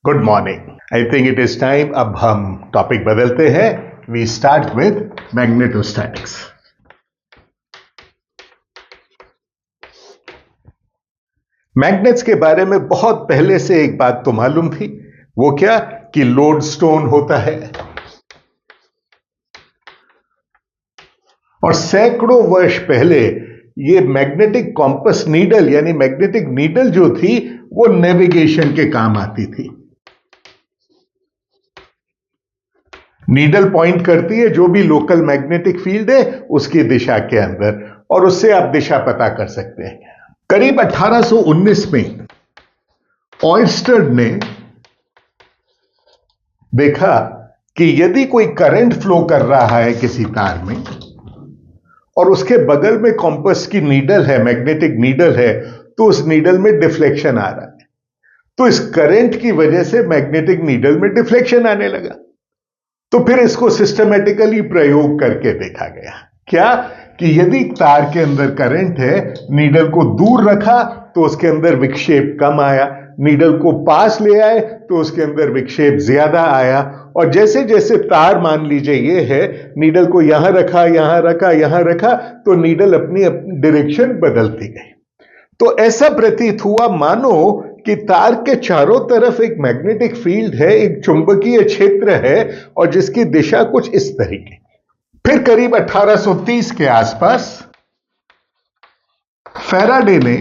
Good morning. I think it is time, अब हम topic बदलते हैं। We start with magnetostatics. Magnets के बारे में बहुत पहले से एक बात तो मालूम थी। वो क्या कि लोडस्टोन होता है, और सैकड़ों वर्ष पहले ये मैग्नेटिक कॉम्पस नीडल यानी मैग्नेटिक नीडल जो थी वो नेविगेशन के काम आती थी। नीडल पॉइंट करती है जो भी लोकल मैग्नेटिक फील्ड है उसकी दिशा के अंदर, और उससे आप दिशा पता कर सकते हैं। करीब 1819 में ऑयस्टर ने देखा कि यदि कोई करंट फ्लो कर रहा है किसी तार में और उसके बगल में कॉम्पस की नीडल है, मैग्नेटिक नीडल है, तो उस नीडल में डिफ्लेक्शन आ रहा है। तो इस करंट की वजह से मैग्नेटिक नीडल में डिफ्लेक्शन आने लगा। तो फिर इसको सिस्टमेटिकली प्रयोग करके देखा गया क्या कि यदि तार के अंदर करंट है, नीडल को दूर रखा तो उसके अंदर विक्षेप कम आया, नीडल को पास ले आए तो उसके अंदर विक्षेप ज्यादा आया। और जैसे जैसे तार, मान लीजिए ये है, नीडल को यहां रखा, यहां रखा, यहां रखा, तो नीडल अपनी अपनी डायरेक्शन बदलती गई। तो ऐसा प्रतीत हुआ मानो कि तार के चारों तरफ एक मैग्नेटिक फील्ड है, एक चुंबकीय क्षेत्र है, और जिसकी दिशा कुछ इस तरीके। फिर करीब 1830 के आसपास फैराडे ने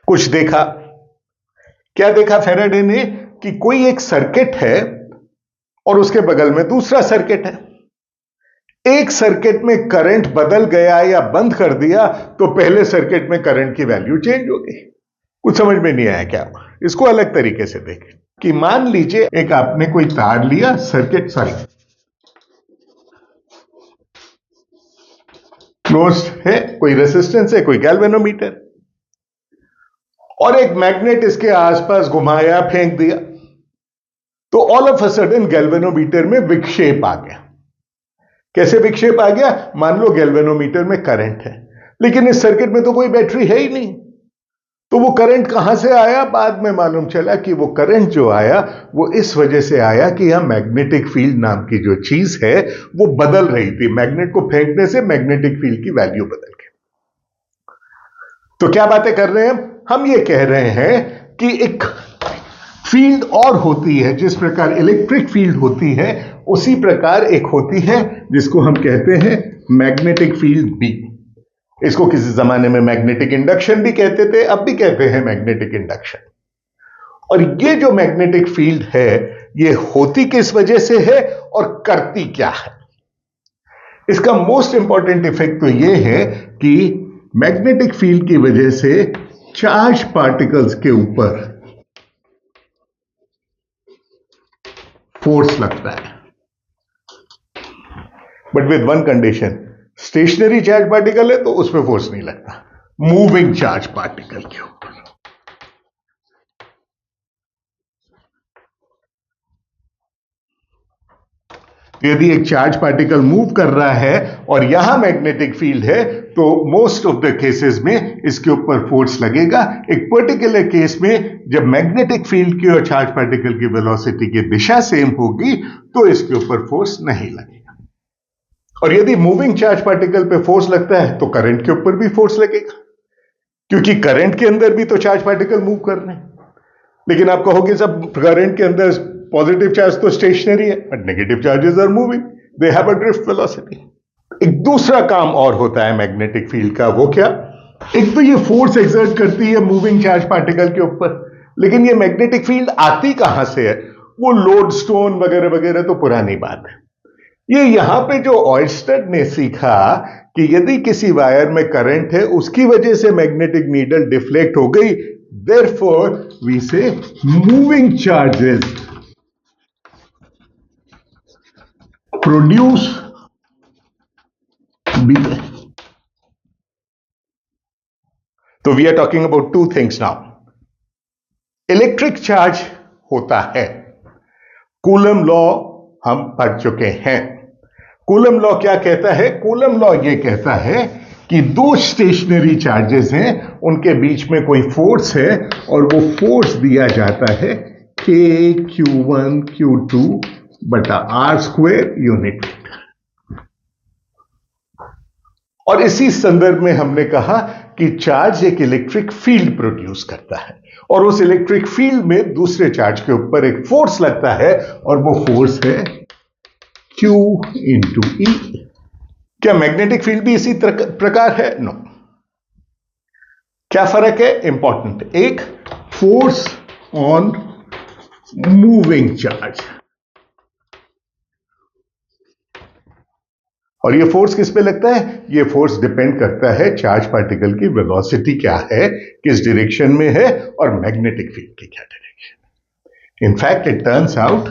कुछ देखा। क्या देखा फैराडे ने कि कोई एक सर्किट है और उसके बगल में दूसरा सर्किट है। एक सर्किट में करंट बदल गया या बंद कर दिया तो पहले सर्किट में करंट की वैल्यू चेंज हो गई। कुछ समझ में नहीं आया क्या? इसको अलग तरीके से देखें कि मान लीजिए एक आपने कोई तार लिया, सर्किट क्लोज्ड है, कोई रेजिस्टेंस है, कोई गैल्वेनोमीटर, और एक मैग्नेट इसके आसपास घुमाया, फेंक दिया, तो all of a sudden galvanometer में विक्षेप आ गया। कैसे विक्षेप आ गया? मान लो गैल्वेनोमीटर में करंट है, लेकिन इस सर्किट में तो कोई बैटरी है ही नहीं, तो वो करंट कहां से आया? बाद में मालूम चला कि वो करंट जो आया वो इस वजह से आया कि यहां मैग्नेटिक फील्ड नाम की जो चीज है वो बदल रही थी। मैग्नेट को फेंकने से मैग्नेटिक फील्ड की वैल्यू बदल गई। तो क्या बातें कर रहे हैं हम? ये कह रहे हैं कि एक फील्ड और होती है, जिस प्रकार इलेक्ट्रिक फील्ड होती है उसी प्रकार एक होती है जिसको हम कहते हैं मैग्नेटिक फील्ड बी। इसको किसी जमाने में मैग्नेटिक इंडक्शन भी कहते थे, अब भी कहते हैं मैग्नेटिक इंडक्शन। और ये जो मैग्नेटिक फील्ड है ये होती किस वजह से है और करती क्या है? इसका मोस्ट इंपॉर्टेंट इफेक्ट तो ये है कि मैग्नेटिक फील्ड की वजह से चार्ज पार्टिकल्स के ऊपर फोर्स लगता है, but with one condition. Stationary charge particle है तो उसमें फोर्स नहीं लगता, मूविंग चार्ज पार्टिकल के ऊपर। यदि एक चार्ज पार्टिकल मूव कर रहा है और यहां मैग्नेटिक फील्ड है तो मोस्ट ऑफ द केसेस में इसके ऊपर फोर्स लगेगा। एक पर्टिकुलर केस में जब मैग्नेटिक फील्ड की और चार्ज पार्टिकल की वेलोसिटी की दिशा सेम होगी तो इसके ऊपर फोर्स नहीं लगेगा। और यदि मूविंग चार्ज पार्टिकल पे फोर्स लगता है तो करंट के ऊपर भी फोर्स लगेगा, क्योंकि करंट के अंदर भी तो चार्ज पार्टिकल मूव कर रहे हैं। लेकिन आप कहोगे सब करंट के अंदर पॉजिटिव चार्ज तो स्टेशनरी है, but negative charges are moving, they have a drift velocity. एक दूसरा काम और होता है मैग्नेटिक फील्ड का, वो क्या? एक तो ये फोर्स एक्सर्ट करती है मूविंग चार्ज पार्टिकल के ऊपर, लेकिन ये मैग्नेटिक फील्ड आती कहां से है? वो लोडस्टोन वगैरह वगैरह तो पुरानी बात है। ये यहां पे जो ऑयस्टर ने सीखा कि यदि किसी वायर में करंट है उसकी वजह से मैग्नेटिक नीडल डिफ्लेक्ट हो गई, therefore we say moving charges produce B. तो we are talking about two things now. Electric charge होता है, कूलम लॉ हम पढ़ चुके हैं। कूलम लॉ क्या कहता है? कूलम लॉ ये कहता है कि दो स्टेशनरी चार्जेस हैं, उनके बीच में कोई फोर्स है और वो फोर्स दिया जाता है KQ1 Q2 बटा R² यूनिट। और इसी संदर्भ में हमने कहा कि चार्ज एक इलेक्ट्रिक फील्ड प्रोड्यूस करता है और उस इलेक्ट्रिक फील्ड में दूसरे चार्ज के ऊपर एक फोर्स लगता है और वो फोर्स है Q इंटू E। क्या मैग्नेटिक फील्ड भी इसी प्रकार है? नो। क्या फर्क है? इंपॉर्टेंट। एक, फोर्स ऑन मूविंग चार्ज, और ये फोर्स किस पे लगता है? ये फोर्स डिपेंड करता है चार्ज पार्टिकल की वेलोसिटी क्या है, किस डायरेक्शन में है, और मैग्नेटिक फील्ड की क्या direction. In fact it turns out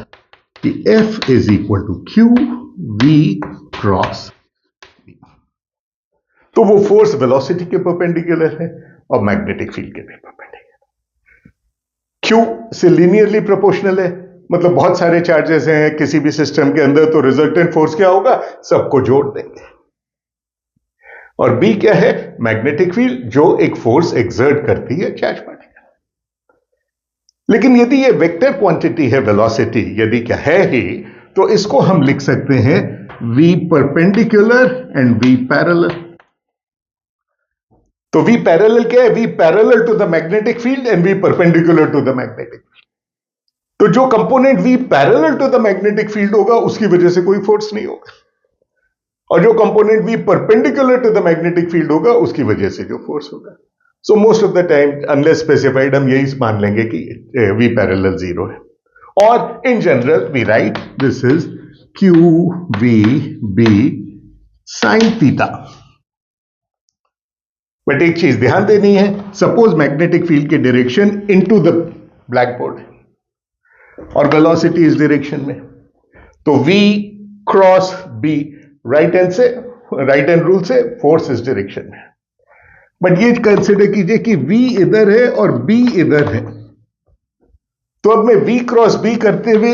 कि F is equal to Q V cross V। तो वो फोर्स वेलोसिटी के परपेंडिकुलर है और मैग्नेटिक फील्ड के भी परपेंडिकुलर। Q से लीनियरली प्रोपोर्शनल है, मतलब बहुत सारे चार्जेस हैं किसी भी सिस्टम के अंदर, तो रिजल्टेंट फोर्स क्या होगा? सबको जोड़ देंगे। और B क्या है? मैग्नेटिक फील्ड, जो एक फोर्स एक्सर्ट करती है चार्ज पार्टिकल। लेकिन यदि ये वेक्टर क्वांटिटी है वेलोसिटी, यदि क्या है ही, तो इसको हम लिख सकते हैं V perpendicular and V parallel. तो V पैरेलल क्या है? V parallel to the magnetic field and V perpendicular to the magnetic. तो जो component V parallel to the magnetic field होगा उसकी वजह से कोई फोर्स नहीं होगा, और जो component V perpendicular to the magnetic field होगा उसकी वजह से जो फोर्स होगा। So most of the time unless specified हम यही मान लेंगे कि V पैरेलल 0 है, और in general we write this is QVB sine theta. But एक चीज ध्यान देनी है, सपोज मैग्नेटिक फील्ड की direction into the blackboard और वेलोसिटी इस डायरेक्शन में, तो V cross B right hand rule से फोर्स इस डायरेक्शन में। बट ये कंसिडर कीजिए कि V इधर है और B इधर है, तो अब मैं V क्रॉस B करते हुए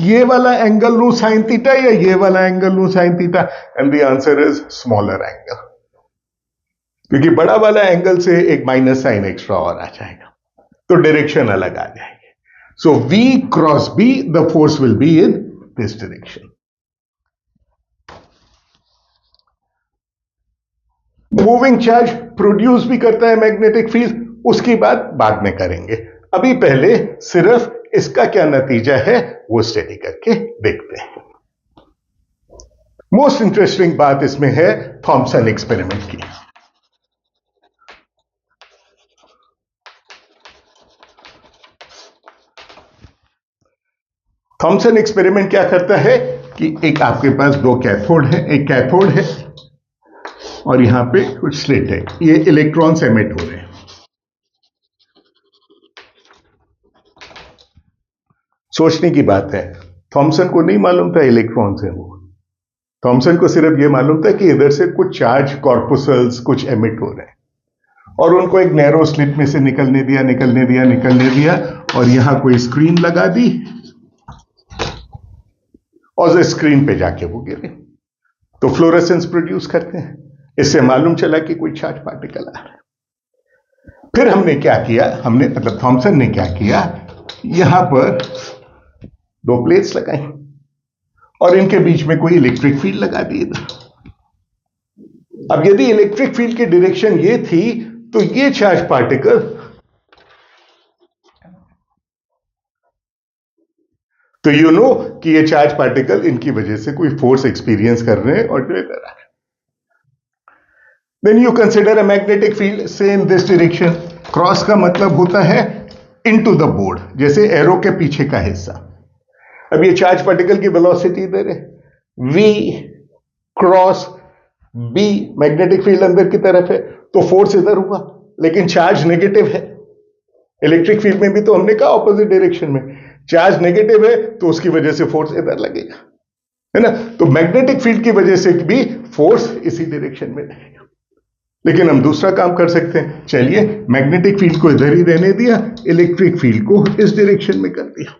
ये वाला एंगल लूं साइन थीटा या ये वाला एंगल लूं sine theta, and the answer is smaller angle, क्योंकि बड़ा वाला एंगल से एक माइनस साइन एक्स्ट्रा और आ जाएगा, तो डायरेक्शन अलग आ जाएगी। So V cross B, the force will be in this direction. Moving charge produce भी करता है मैग्नेटिक फील्ड, उसकी बात बाद में करेंगे। अभी पहले सिर्फ इसका क्या नतीजा है वो स्टडी करके देखते हैं। मोस्ट इंटरेस्टिंग बात इसमें है थॉमसन एक्सपेरिमेंट की। थॉमसन एक्सपेरिमेंट क्या करता है कि एक आपके पास दो कैथोड है, एक कैथोड है और यहां पे कुछ स्लिट है, ये इलेक्ट्रॉन्स एमिट हो रहे हैं। सोचने की बात है, थॉमसन को नहीं मालूम था इलेक्ट्रॉन्स हैं वो, थॉमसन को सिर्फ ये मालूम था कि इधर से कुछ चार्ज कॉर्पुसल्स कुछ एमिट हो रहे हैं, और उनको एक नैरो स्लिट में से निकलने दिया और यहां कोई स्क्रीन लगा दी और स्क्रीन पे जाके वो गिरे, तो फ्लोरेसेंस प्रोड्यूस करते हैं। इससे मालूम चला कि कोई चार्ज पार्टिकल आ रहा है। फिर हमने क्या किया, मतलब थॉमसन ने क्या किया, यहां पर दो प्लेट्स लगाई और इनके बीच में कोई इलेक्ट्रिक फील्ड लगा दी था। अब यदि इलेक्ट्रिक फील्ड की डायरेक्शन ये थी, तो ये चार्ज पार्टिकल तो यू नो कि ये चार्ज पार्टिकल इनकी वजह से कोई फोर्स एक्सपीरियंस कर रहे हैं और जो इधर आ रहे हैं। Then you consider a magnetic field say in this direction, cross का मतलब होता है इनटू द बोर्ड, जैसे एरो के पीछे का हिस्सा। अब ये चार्ज पार्टिकल की वेलोसिटी इधर है, V cross B, magnetic field अंदर की तरफ है, तो फोर्स इधर हुआ, लेकिन चार्ज नेगेटिव है। इलेक्ट्रिक फील्ड में भी तो हमने कहा ऑपोजिट डायरेक्शन में, चार्ज नेगेटिव है तो उसकी वजह से फोर्स इधर लगेगा, है ना। तो मैग्नेटिक फील्ड की वजह से भी फोर्स इसी डायरेक्शन में लगेगा। लेकिन हम दूसरा काम कर सकते हैं, चलिए मैग्नेटिक फील्ड को इधर ही रहने दिया, इलेक्ट्रिक फील्ड को इस डायरेक्शन में कर दिया।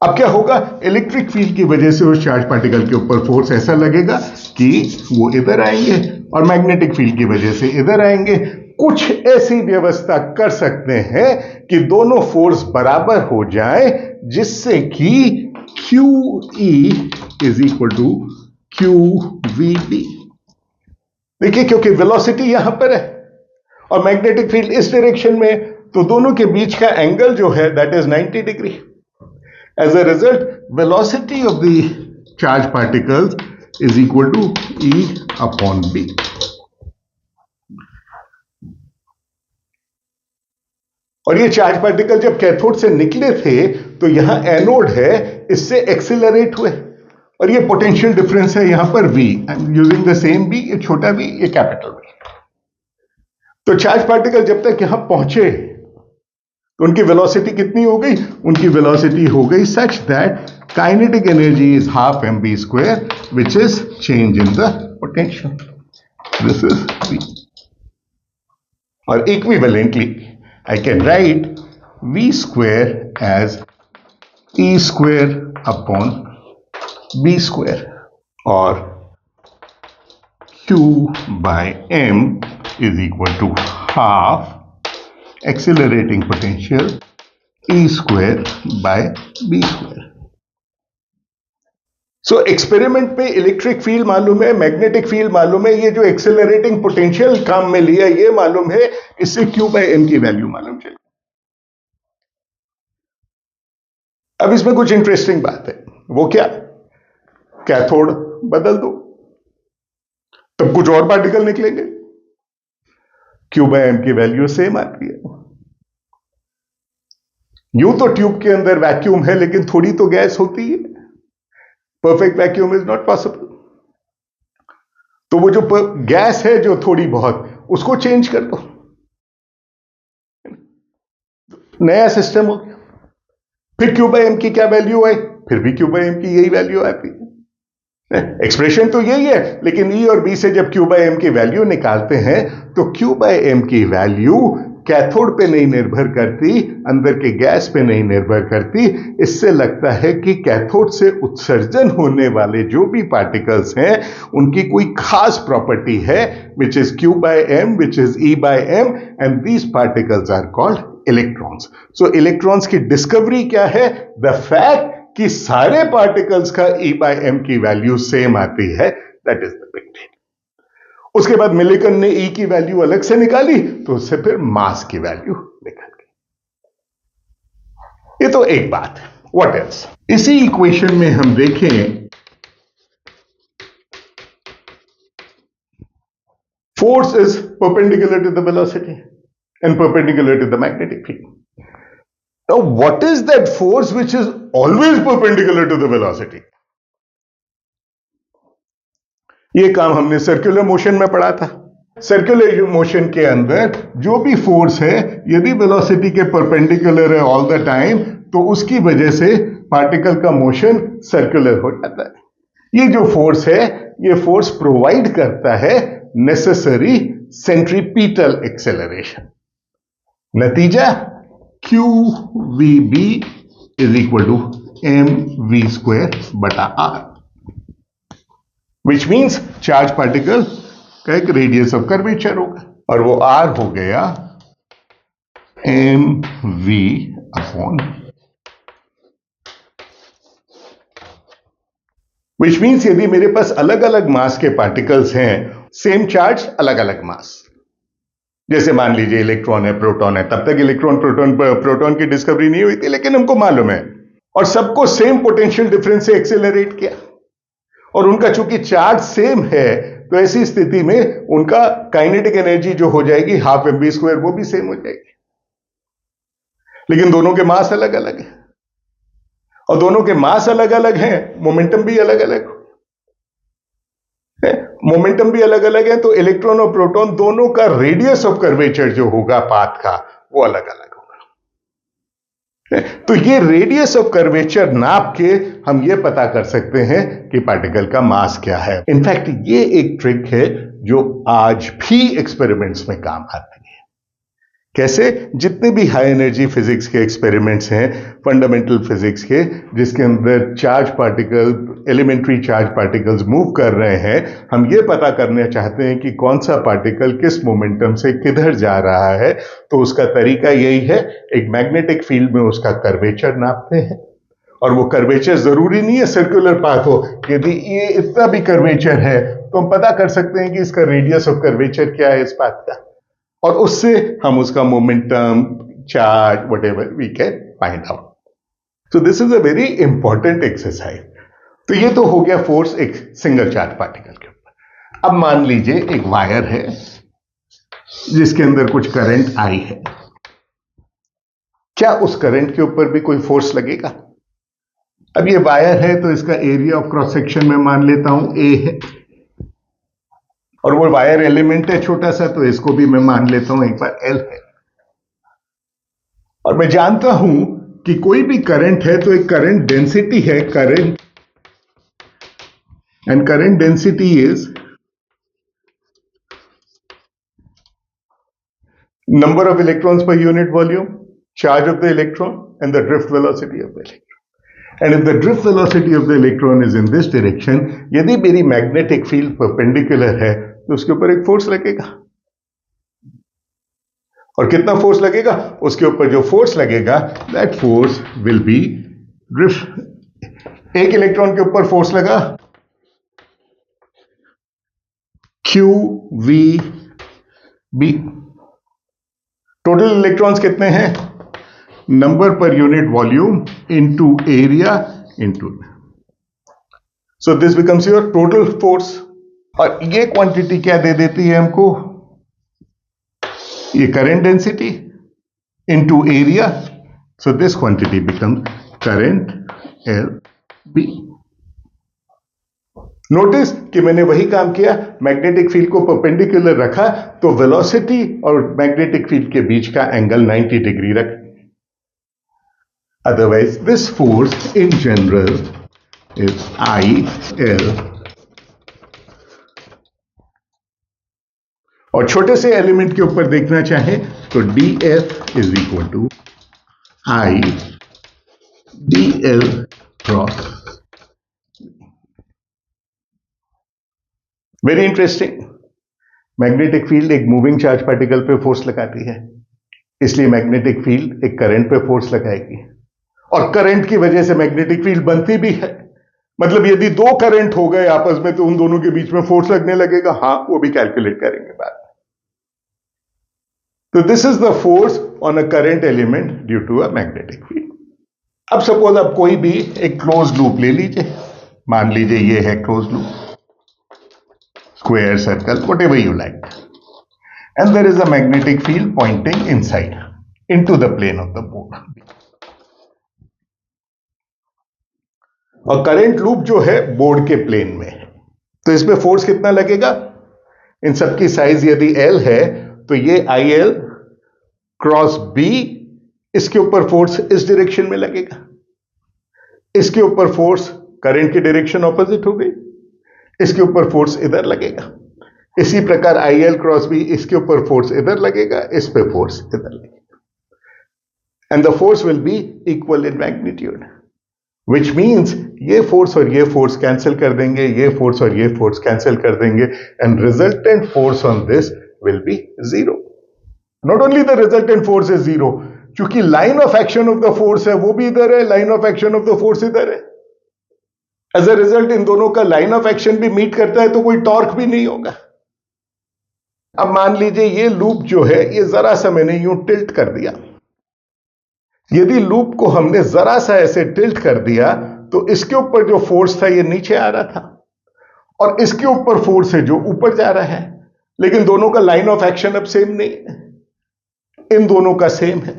अब क्या होगा, इलेक्ट्रिक फील्ड की वजह से उस चार्ज पार्टिकल के ऊपर फोर्स ऐसा लगेगा कि वो इधर आएंगे और मैग्नेटिक फील्ड की वजह से इधर आएंगे। कुछ ऐसी व्यवस्था कर सकते हैं कि दोनों फोर्स बराबर हो जाए, जिससे कि QE is equal to QVB। देखिए, क्योंकि वेलोसिटी यहां पर है और मैग्नेटिक फील्ड इस डायरेक्शन में, तो दोनों के बीच का एंगल जो है that is 90 degree. As a result, velocity of the charged particles is equal to E upon B. और ये चार्ज पार्टिकल जब कैथोड से निकले थे तो यहां एनोड है, इससे एक्सिलरेट हुए और ये पोटेंशियल डिफरेंस है यहां पर V। I am using the same V, ये छोटा v, ये कैपिटल V। तो चार्ज पार्टिकल जब तक यहां पहुंचे तो उनकी वेलोसिटी कितनी हो गई, उनकी वेलोसिटी हो गई such that kinetic energy is half mv square, which is change in the potential. This is V। और equivalently I can write V square as E square upon B square, और Q by M is equal to half accelerating potential E square by B square। So experiment पे electric field मालूम है, magnetic field मालूम है, ये जो accelerating potential काम में लिया ये मालूम है, इससे Q by M की वैल्यू मालूम चली। अब इसमें कुछ इंटरेस्टिंग बात है, वो क्या, कैथोड बदल दो तब कुछ और पार्टिकल निकलेंगे, Q by M की वैल्यू सेम आती है। यूं तो ट्यूब के अंदर वैक्यूम है, लेकिन थोड़ी तो गैस होती है, perfect vacuum is not possible. तो वो जो गैस है जो थोड़ी बहुत, उसको चेंज कर दो, नया सिस्टम हो गया। फिर Q by M की क्या वैल्यू आई, फिर भी Q by M की यही वैल्यू आती है। एक्सप्रेशन तो यही है, लेकिन E और B से जब Q by M की वैल्यू निकालते हैं तो Q by M की वैल्यू कैथोड पे नहीं निर्भर करती, अंदर के गैस पे नहीं निर्भर करती। इससे लगता है कि कैथोड से उत्सर्जन होने वाले जो भी पार्टिकल्स हैं उनकी कोई खास प्रॉपर्टी है, which is Q by M, which is E by M, and these particles are called electrons. So electrons की डिस्कवरी क्या है, द फैक्ट कि सारे पार्टिकल्स का E by M की वैल्यू सेम आती है, that is the big deal. उसके बाद मिलिकन ने E की वैल्यू अलग से निकाली, तो उससे फिर मास की वैल्यू निकल गई। ये तो एक बात है। व्हाट एल्स, इसी इक्वेशन में हम देखें, force is perpendicular to the velocity and perpendicular to the magnetic field. Now, what is that force which is always perpendicular to the velocity? ये काम हमने सर्कुलर मोशन में पढ़ा था। सर्कुलर मोशन के अंदर जो भी फोर्स है, यदि वेलोसिटी के परपेंडिकुलर है ऑल द टाइम, तो उसकी वजह से पार्टिकल का मोशन सर्कुलर हो जाता है। ये जो फोर्स है, ये फोर्स प्रोवाइड करता है नेसेसरी सेंट्रीपिटल एक्सेलरेशन। नतीजा QVB is equal to mv square बटा r, which means charge particle का एक रेडियस ऑफ कर्वेचर होगा, और वो r हो गया mv अपॉन, which means यदि मेरे पास अलग अलग मास के पार्टिकल्स हैं, सेम चार्ज अलग अलग मास, जैसे मान लीजिए इलेक्ट्रॉन है, प्रोटॉन है, तब तक इलेक्ट्रॉन प्रोटॉन की डिस्कवरी नहीं हुई थी, लेकिन हमको मालूम है, और सबको सेम पोटेंशियल डिफरेंस से एक्सेलरेट किया, और उनका चूंकि चार्ज सेम है, तो ऐसी स्थिति में उनका काइनेटिक एनर्जी जो हो जाएगी हाफ mv स्क्वायर, वो भी सेम हो जाएगी। लेकिन दोनों के मास अलग अलग है, और दोनों के मास अलग अलग हैं, मोमेंटम भी अलग अलग है। मोमेंटम भी अलग अलग है, तो इलेक्ट्रॉन और प्रोटॉन दोनों का रेडियस ऑफ कर्वेचर जो होगा पाथ का, वो अलग अलग होगा। तो ये रेडियस ऑफ कर्वेचर नाप के हम ये पता कर सकते हैं कि पार्टिकल का मास क्या है। इनफैक्ट ये एक ट्रिक है जो आज भी एक्सपेरिमेंट्स में काम आती है। कैसे? जितने भी हाई एनर्जी फिजिक्स के एक्सपेरिमेंट्स हैं, फंडामेंटल फिजिक्स के, जिसके अंदर charge particle, elementary charge particles move कर रहे हैं, हम ये पता करना चाहते हैं कि कौन सा पार्टिकल किस मोमेंटम से किधर जा रहा है। तो उसका तरीका यही है, एक मैग्नेटिक फील्ड में उसका कर्वेचर नापते हैं। और वो कर्वेचर जरूरी नहीं है सर्कुलर पाथ हो, यदि ये इतना भी कर्वेचर है तो हम पता कर सकते हैं कि इसका रेडियस ऑफ कर्वेचर क्या है इस पाथ का, और उससे हम उसका momentum, charge, whatever we can find out. So this is a very important exercise. तो ये तो हो गया फोर्स एक सिंगल चार्ज पार्टिकल के ऊपर। अब मान लीजिए एक वायर है जिसके अंदर कुछ करंट आई है। क्या उस करंट के ऊपर भी कोई फोर्स लगेगा? अब ये वायर है तो इसका एरिया ऑफ क्रॉस सेक्शन में मान लेता हूं ए है, और वो वायर एलिमेंट है छोटा सा, तो इसको भी मैं मान लेता हूं एक बार एल है। और मैं जानता हूं कि कोई भी करंट है तो एक करंट डेंसिटी है, current, and current density is number of electrons per unit volume, charge of the electron, and the drift velocity of the electron. And if the drift velocity of the electron is in this direction, यदि मेरी magnetic field perpendicular है तो उसके ऊपर एक force लगेगा। और कितना फोर्स लगेगा? उसके ऊपर जो फोर्स लगेगा, that force will be drift. एक इलेक्ट्रॉन के ऊपर फोर्स लगा Q V B. Total electrons कितने हैं? Number per unit volume into area into, so this becomes your total force. और ये क्वांटिटी क्या दे देती है हमको? ये current density into area, so this quantity become current L B. Notice कि मैंने वही काम किया, मैग्नेटिक फील्ड को परपेंडिकुलर रखा तो वेलोसिटी और मैग्नेटिक फील्ड के बीच का एंगल 90 डिग्री रख। Otherwise this force in general is I L. और छोटे से एलिमेंट के ऊपर देखना चाहे तो D F is equal to I D L cross. Very interesting. Magnetic field एक मूविंग चार्ज पार्टिकल पे फोर्स लगाती है, इसलिए मैग्नेटिक फील्ड एक करंट पे फोर्स लगाएगी, और करंट की वजह से मैग्नेटिक फील्ड बनती भी है। मतलब यदि दो करंट हो गए आपस में तो उन दोनों के बीच में फोर्स लगने लगेगा। हां, वो भी कैलकुलेट करेंगे बाद में। तो this is the force on a current element due to a magnetic field. अब सपोज आप कोई भी एक क्लोज लूप ले लीजिए, मान लीजिए ये है close loop, square, circle, whatever you like, and there is a magnetic field pointing inside into the plane of the board. और करंट लूप जो है बोर्ड के प्लेन में है, तो इसमें फोर्स कितना लगेगा? इन सबकी साइज यदि L है तो ये IL क्रॉस B, इसके ऊपर फोर्स इस डायरेक्शन में लगेगा, इसके ऊपर फोर्स करंट की डायरेक्शन ऑपोजिट हो गई, इसके ऊपर फोर्स इधर लगेगा। इसी प्रकार IL क्रॉस B, इसके ऊपर फोर्स इधर लगेगा, इस पे फोर्स इधर लगेगा, and the force will B equal in magnitude, which means ये फोर्स और ये फोर्स कैंसिल कर देंगे, ये फोर्स और ये फोर्स कैंसिल कर देंगे, and resultant force on this will be zero. Not only the resultant force is zero, क्योंकि line of action of the force है वो भी इधर है, line of action of the force इधर है। एज अ रिजल्ट इन दोनों का लाइन ऑफ एक्शन भी मीट करता है तो कोई टॉर्क भी नहीं होगा। अब मान लीजिए ये लूप जो है ये जरा सा मैंने यूं टिल्ट कर दिया। यदि लूप को हमने जरा सा ऐसे टिल्ट कर दिया तो इसके ऊपर जो फोर्स था ये नीचे आ रहा था, और इसके ऊपर फोर्स है जो ऊपर जा रहा है, लेकिन दोनों का लाइन ऑफ एक्शन अब सेम नहीं है। इन दोनों का सेम है,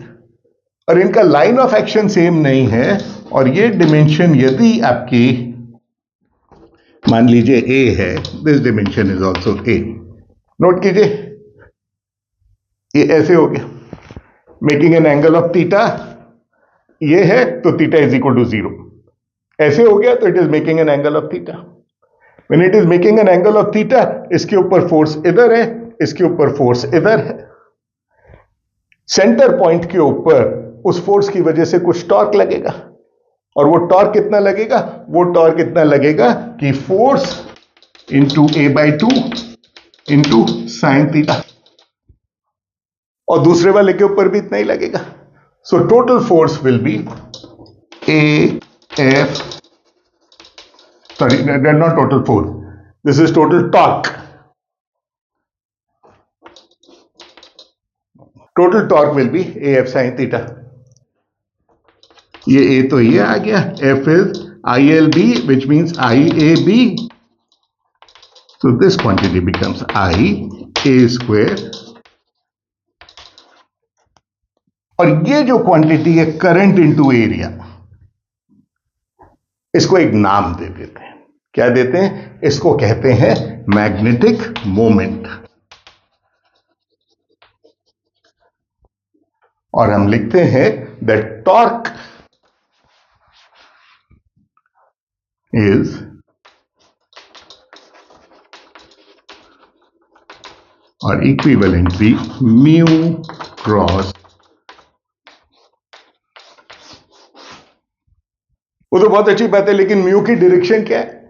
और इनका लाइन ऑफ एक्शन सेम नहीं है, और ये डिमेंशन यदि आपकी मान लीजिए A है, this dimension is also A। Note कीजिए ये ऐसे हो गया, making an angle of theta, ये है तो थीटा इज इक्वल टू 0। ऐसे हो गया तो it is making an angle of theta. When it is making an angle of theta, इसके ऊपर फोर्स इधर है, इसके ऊपर फोर्स इधर है। सेंटर पॉइंट के ऊपर उस फोर्स की वजह से कुछ टॉर्क लगेगा, और वो टॉर्क कितना लगेगा? वो टॉर्क इतना लगेगा कि force into a/2 into sine theta, और दूसरे वाले के ऊपर भी इतना ही लगेगा. So total force will B AF, sorry, not total force, this is total torque. Total torque will be AF sin theta. ये A तो ये आ गया, F is ILB, which means IAB. So this quantity becomes IA square. और ये जो quantity है current into area, इसको एक नाम दे देते हैं. क्या देते हैं? इसको कहते हैं मैग्नेटिक मोमेंट. और हम लिखते हैं दैट टॉर्क इज और इक्विवेलेंट बी म्यू क्रॉस. वो तो बहुत अच्छी बात है, लेकिन म्यू की डायरेक्शन क्या है?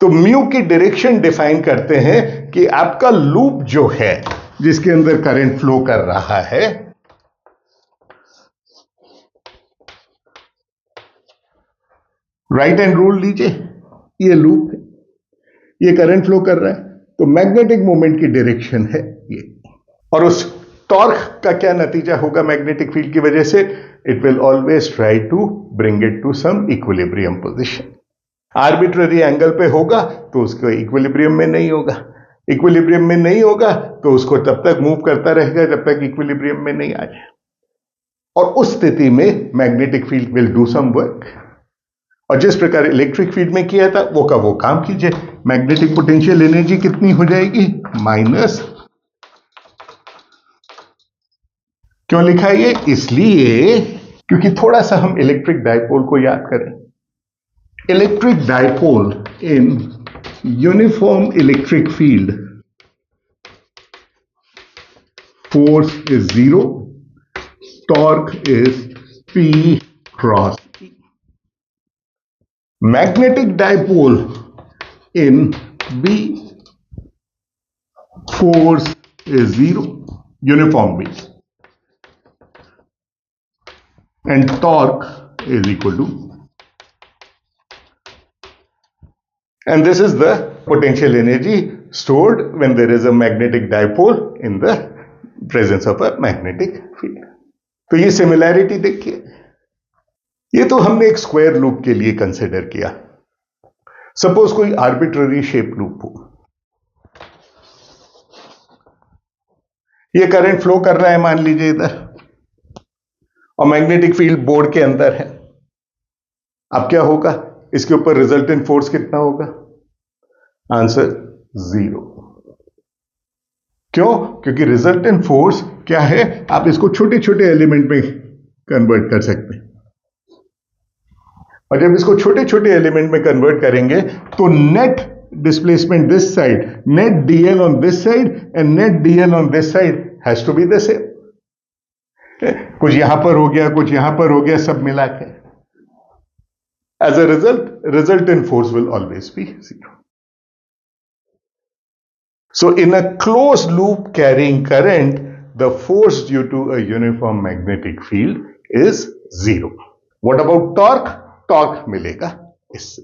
तो म्यू की डायरेक्शन डिफाइन करते हैं कि आपका लूप जो है जिसके अंदर करंट फ्लो कर रहा है, राइट हैंड रूल लीजिए, ये लूप है, ये करंट फ्लो कर रहा है, तो मैग्नेटिक मोमेंट की डायरेक्शन है ये. और उस टॉर्क का क्या नतीजा होगा मैग्नेटिक फील्ड की वजह से? It will always try to bring it to some equilibrium position. Arbitrary angle पे होगा तो उसको इक्विलिब्रियम में नहीं होगा, इक्विलिब्रियम में नहीं होगा तो उसको तब तक मूव करता रहेगा जब तक इक्विलिब्रियम में नहीं आ जाए. और उस स्थिति में magnetic field will do some work. और जिस प्रकार इलेक्ट्रिक फील्ड में किया था वो का वो काम कीजिए. मैग्नेटिक पोटेंशियल एनर्जी कितनी हो जाएगी? माइनस. क्यों लिखा ये? इसलिए क्योंकि थोड़ा सा हम इलेक्ट्रिक डायपोल को याद करें. Electric dipole in uniform electric field, force is 0, torque is P cross E. Magnetic dipole in B, force is 0, uniform B, and torque is equal to, and this is the potential energy stored when there is a magnetic dipole in the presence of a magnetic field. तो ये similarity देखिए, ये तो हमने एक square loop के लिए consider किया. सपोज कोई आर्बिट्ररी शेप लूप हो, ये करंट फ्लो कर रहा है मान लीजिए इधर, और मैग्नेटिक फील्ड बोर्ड के अंदर है. अब क्या होगा? इसके ऊपर रिजल्टेंट फोर्स कितना होगा? आंसर 0. क्यों? क्योंकि रिजल्टेंट फोर्स क्या है? आप इसको छोटे छोटे एलिमेंट में कन्वर्ट कर सकते हैं, और जब इसको छोटे छोटे एलिमेंट में कन्वर्ट करेंगे तो net displacement this side, net dl on this side and net dl on this side has to be the same. कुछ यहां पर हो गया, कुछ यहां पर हो गया, सब मिला के. As a result, resultant force will always be 0. So in a closed loop carrying current, the force due to a uniform magnetic field is 0. What about torque? Torque मिलेगा इससे.